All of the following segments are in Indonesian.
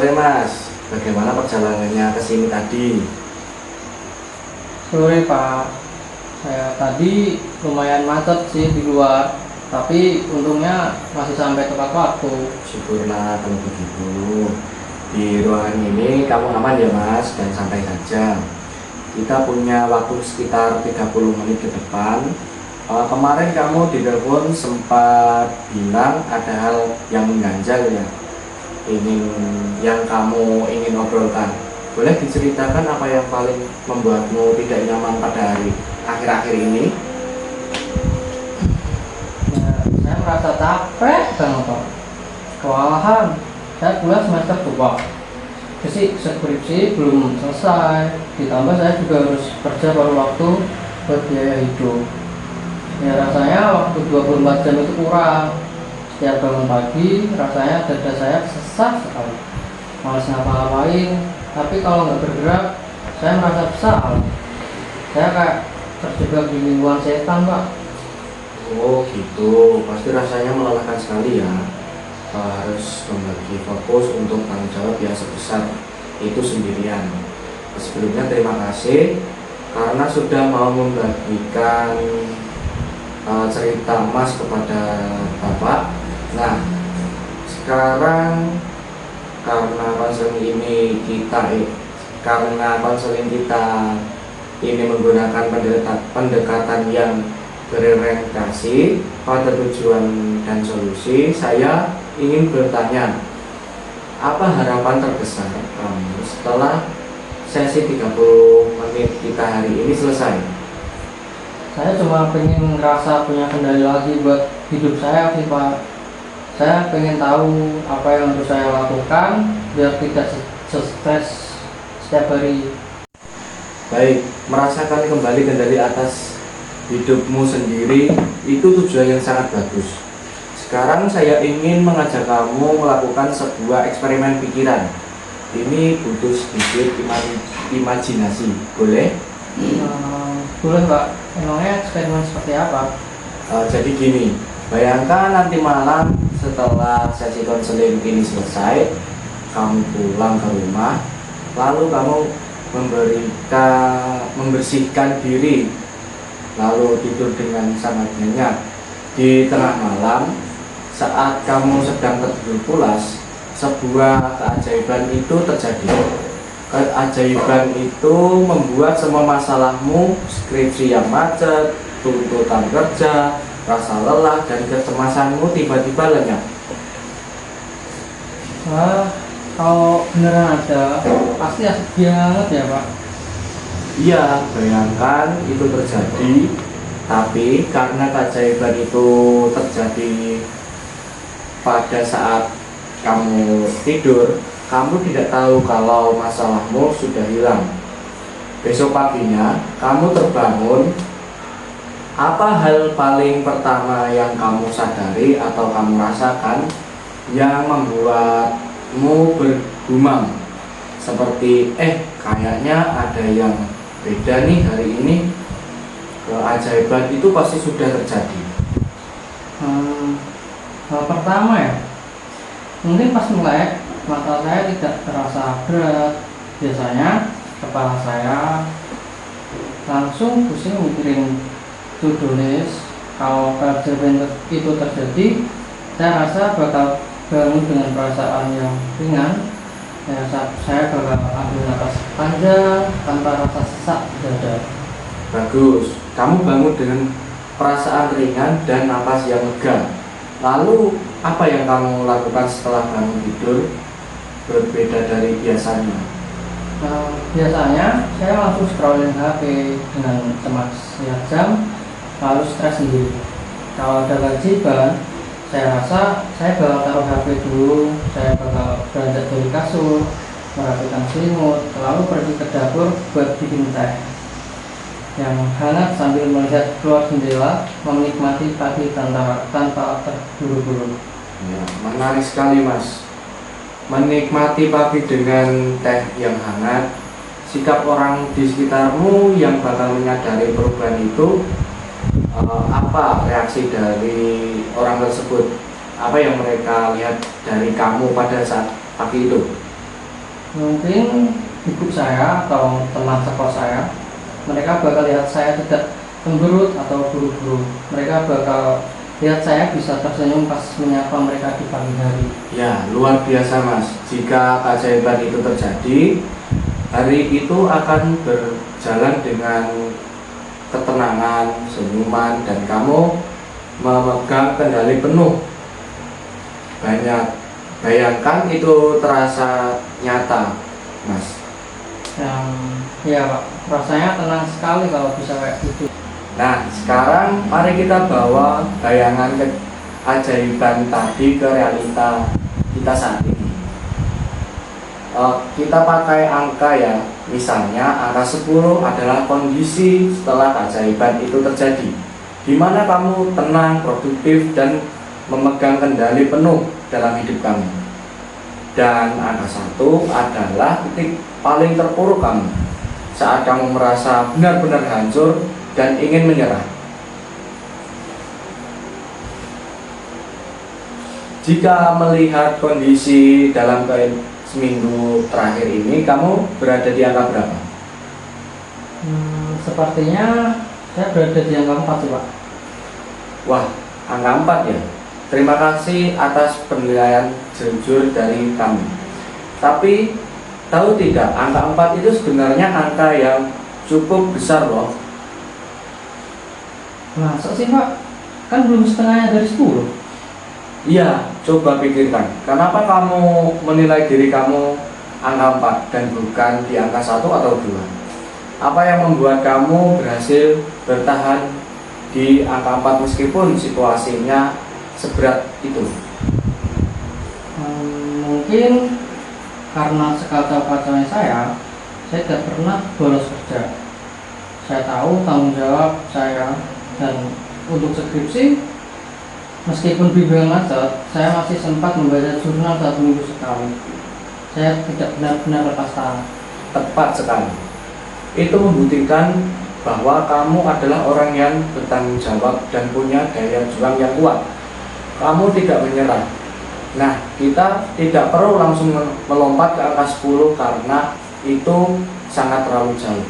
sore Mas, bagaimana perjalanannya ke sini tadi? Sore Pak, saya tadi lumayan macet sih di luar, tapi untungnya masih sampai tepat waktu. Syukurlah kalau begitu. Di ruangan ini kamu aman ya Mas, dan santai saja. Kita punya waktu sekitar 30 menit ke depan. Kemarin kamu di telepon sempat bilang ada hal yang mengganjal ya, yang kamu ingin obrolkan. Boleh diceritakan apa yang paling membuatmu tidak nyaman pada hari akhir-akhir ini? Ya, saya merasa capek banget Pak, kewalahan. Saya kuliah semester 2, skripsi belum selesai, ditambah saya juga harus kerja paruh waktu buat biaya hidup. Ya rasanya waktu 24 jam itu kurang. Setiap bangun pagi rasanya dada saya sesak sekali, malas ngapa-ngapain. Tapi kalau nggak bergerak saya merasa besar. Saya kayak terjebak di lingkungan setan Pak. Oh gitu, pasti rasanya melelahkan sekali ya. Harus membagi fokus untuk tanggung jawab yang sebesar itu sendirian. Sebelumnya terima kasih karena sudah mau membagikan cerita Mas kepada Bapak. Nah, sekarang karena konseling kita ini menggunakan pendekatan yang berorientasi pada tujuan dan solusi, saya ingin bertanya, apa harapan terbesar kamu setelah sesi 30 menit kita hari ini selesai? Saya cuma pengen ngerasa punya kendali lagi buat hidup saya sih Pak. Saya pengen tahu apa yang harus saya lakukan biar tidak stres setiap hari. Baik, merasakan kembali kendali atas hidupmu sendiri itu tujuan yang sangat bagus. Sekarang saya ingin mengajak kamu melakukan sebuah eksperimen pikiran. Ini butuh sedikit imajinasi, boleh? Boleh Pak, emangnya eksperimen seperti apa? Jadi gini, bayangkan nanti malam setelah sesi konseling ini selesai, kamu pulang ke rumah, lalu kamu membersihkan diri, lalu tidur dengan sangat nyenyak. Di tengah malam, saat kamu sedang tertidur pulas, sebuah keajaiban itu terjadi. Keajaiban itu membuat semua masalahmu, skripsi yang macet, tuntutan kerja, rasa lelah, dan kecemasanmu tiba-tiba lenyap. Kalau beneran ada, pasti asik banget ya Pak. Iya, bayangkan itu terjadi, tapi karena keajaiban itu terjadi pada saat kamu tidur, kamu tidak tahu kalau masalahmu sudah hilang. Besok paginya, kamu terbangun. Apa hal paling pertama yang kamu sadari atau kamu rasakan yang membuatmu bergumam? Seperti, kayaknya ada yang beda nih hari ini. Keajaiban itu pasti sudah terjadi. Hal pertama ya, mungkin pas melek mata saya tidak terasa berat. Biasanya kepala saya langsung pusing mikirin to-do list. Kalau keajaiban itu terjadi, saya rasa bakal bangun dengan perasaan yang ringan. Ya, saya bakal ambil napas panjang tanpa rasa sesak di dada. Bagus, kamu bangun dengan perasaan ringan dan napas yang lega. Lalu, apa yang kamu lakukan setelah bangun tidur berbeda dari biasanya? Biasanya saya langsung scrolling HP dengan cemas lihat jam, lalu stres sendiri. Kalau ada kewajiban, saya rasa saya bakal taruh HP dulu, saya bakal beranjak dari kasur, merapikan selimut, lalu pergi ke dapur buat bikin teh yang hangat sambil melihat keluar jendela, menikmati pagi tanpa terburu-buru. Ya, menarik sekali Mas. Menikmati pagi dengan teh yang hangat. Sikap orang di sekitarmu yang bakal menyadari perubahan itu, apa reaksi dari orang tersebut? Apa yang mereka lihat dari kamu pada saat pagi itu? Mungkin ibu saya atau teman sekolah saya, mereka bakal lihat saya tidak cemberut atau buru-buru. Mereka bakal lihat saya bisa tersenyum pas menyapa mereka di pagi hari. Ya, luar biasa Mas. Jika keajaiban itu terjadi, hari itu akan berjalan dengan ketenangan, senyuman, dan kamu memegang kendali penuh. Banyak, bayangkan itu terasa nyata, Mas. Ya Pak, rasanya tenang sekali kalau bisa kayak gitu. Nah, sekarang mari kita bawa bayangan keajaiban tadi ke realita kita saat ini. Kita pakai angka ya, misalnya angka 10 adalah kondisi setelah keajaiban itu terjadi, di mana kamu tenang, produktif, dan memegang kendali penuh dalam hidup kamu. Dan angka 1 adalah titik paling terpuruk kamu, saat kamu merasa benar-benar hancur dan ingin menyerah. Jika melihat kondisi dalam seminggu terakhir ini, kamu berada di angka berapa? Sepertinya saya berada di angka 4 sih Pak. Wah, angka 4 ya. Terima kasih atas penilaian jujur dari kami. Tapi tahu tidak, angka 4 itu sebenarnya angka yang cukup besar loh. Masa sih Pak? Kan belum setengahnya dari 10. Iya, coba pikirkan, kenapa kamu menilai diri kamu angka 4 dan bukan di angka 1 atau 2? Apa yang membuat kamu berhasil bertahan di angka 4 meskipun situasinya seberat itu? Mungkin karena sekacau-kacaunya saya tidak pernah bolos kerja. Saya tahu tanggung jawab saya, dan untuk skripsi, meskipun bimbingan macet, saya masih sempat membaca jurnal 1 minggu sekali. Saya tidak benar-benar lepas tangan. Tepat sekali. Itu membuktikan bahwa kamu adalah orang yang bertanggung jawab dan punya daya juang yang kuat. Kamu tidak menyerah. Nah, kita tidak perlu langsung melompat ke angka 10 karena itu sangat terlalu jauh.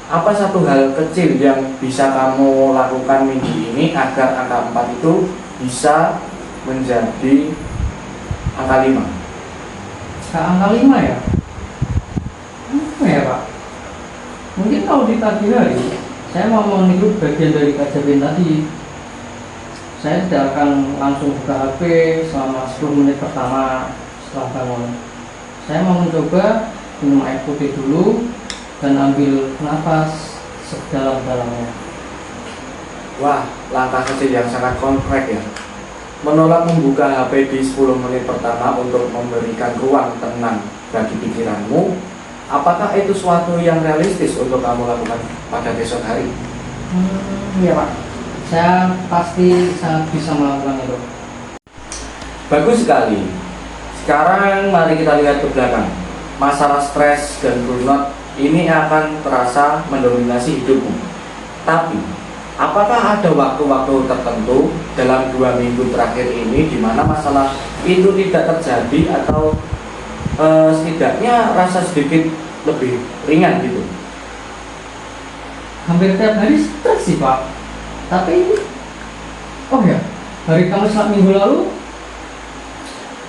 Apa satu hal kecil yang bisa kamu lakukan minggu ini agar angka 4 itu bisa menjadi angka 5? Angka 5 ya? Apa ya Pak? Mungkin kalau di pagi hari saya mau meniru bagian dari keajaiban tadi. Saya tidak akan langsung buka HP selama 10 menit pertama setelah bangun. Saya mau mencoba minum air putih dulu dan ambil nafas sedalam-dalamnya. Wah, langkah kecil yang sangat konkret ya. Menolak membuka HP di 10 menit pertama untuk memberikan ruang tenang bagi pikiranmu. Apakah itu suatu yang realistis untuk kamu lakukan pada besok hari? Iya Pak, saya pasti sangat bisa melakukan itu. Bagus sekali. Sekarang mari kita lihat ke belakang. Masalah stres dan burnout ini akan terasa mendominasi hidupmu. Tapi, apakah ada waktu-waktu tertentu dalam 2 minggu terakhir ini di mana masalah itu tidak terjadi atau setidaknya rasa sedikit lebih ringan gitu? Hampir tiap hari stres sih Pak. Tapi, oh ya, hari Kamis minggu lalu,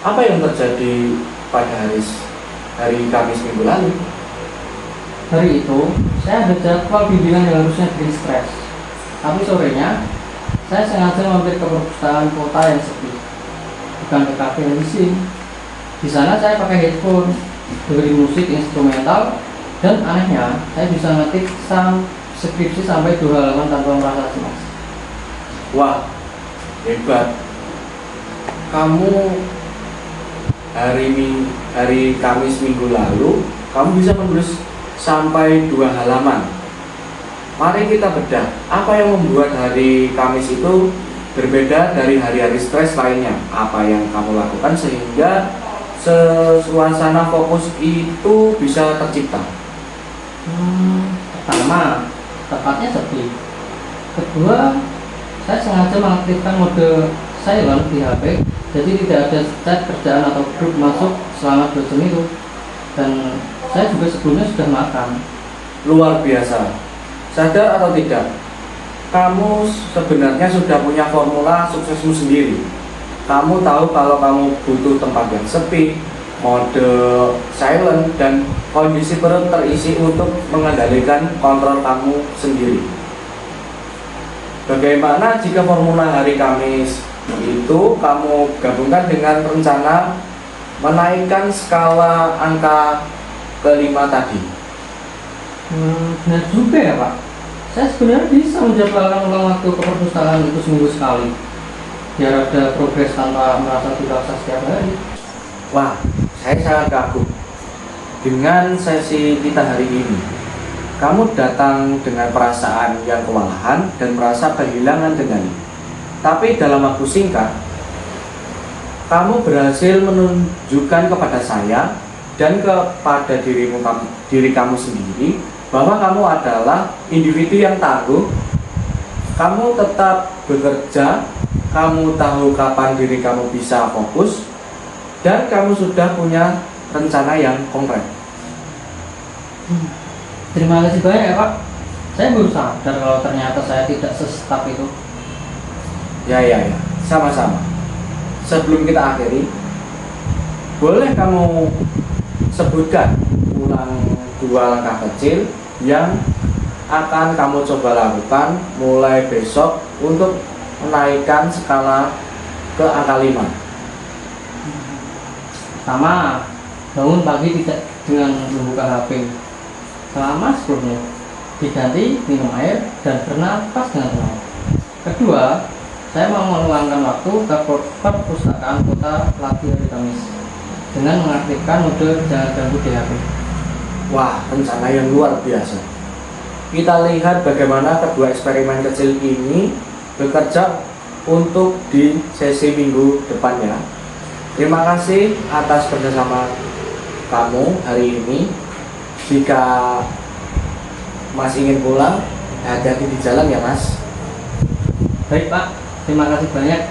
Apa yang terjadi pada hari Kamis minggu lalu? hari itu saya ada jadwal bimbingan yang harusnya bikin stres. Tapi sorenya, saya sengaja mampir ke perpustakaan kota yang sepi, bukan ke kafe yang bising. Di sana saya pakai headphone, dengerin musik instrumental, dan anehnya saya bisa ngetik skripsi sampai 2 halaman tanpa merasa cemas. Wah, hebat. Kamu hari Kamis minggu lalu, kamu bisa menulis sampai 2 halaman. Mari kita bedah, apa yang membuat hari Kamis itu berbeda dari hari-hari stres lainnya? Apa yang kamu lakukan sehingga suasana fokus itu bisa tercipta? Pertama, tepatnya sepi. Kedua, saya sengaja mengaktifkan mode silent di HP, jadi tidak ada chat kerjaan atau grup masuk selama 2 jam itu. dan saya juga sebelumnya sudah makan. Luar biasa. Sadar atau tidak, kamu sebenarnya sudah punya formula suksesmu sendiri. Kamu tahu kalau kamu butuh tempat yang sepi, mode silent, dan kondisi perut terisi untuk mengendalikan kontrol kamu sendiri. Bagaimana jika formula hari Kamis itu kamu gabungkan dengan rencana menaikkan skala angka kelima tadi? Benar juga ya Pak. Saya sebenarnya bisa menjadwalkan ulang waktu ke perpustakaan itu seminggu sekali, biar ada progres tanpa merasa dipaksa setiap hari. Wah, saya sangat kagum dengan sesi kita hari ini. Kamu datang dengan perasaan yang kewalahan dan merasa kehilangan kendali. Tapi dalam waktu singkat, kamu berhasil menunjukkan kepada saya dan kepada diri kamu sendiri bahwa kamu adalah individu yang tangguh. Kamu tetap bekerja, kamu tahu kapan diri kamu bisa fokus, dan kamu sudah punya rencana yang konkret. Terima kasih banyak ya Pak. Saya baru sadar kalau ternyata saya tidak sesetap itu. Ya, sama-sama. Sebelum kita akhiri, boleh kamu sebutkan ulang 2 langkah kecil yang akan kamu coba lakukan mulai besok untuk menaikkan skala ke angka 5. Pertama, bangun pagi tidak dengan membuka HP selama 10 menit, diganti minum air dan bernapas dengan tenang. Kedua, saya mau meluangkan waktu ke perpustakaan kota lagi hari Kamis dengan mengaktifkan mode jangan ganggu di HP. Wah, rencana yang luar biasa. Kita lihat bagaimana kedua eksperimen kecil ini bekerja untuk di sesi minggu depannya. Terima kasih atas kerjasama kamu hari ini. Jika masih ingin pulang, hati-hati di jalan ya Mas. Baik Pak, terima kasih banyak.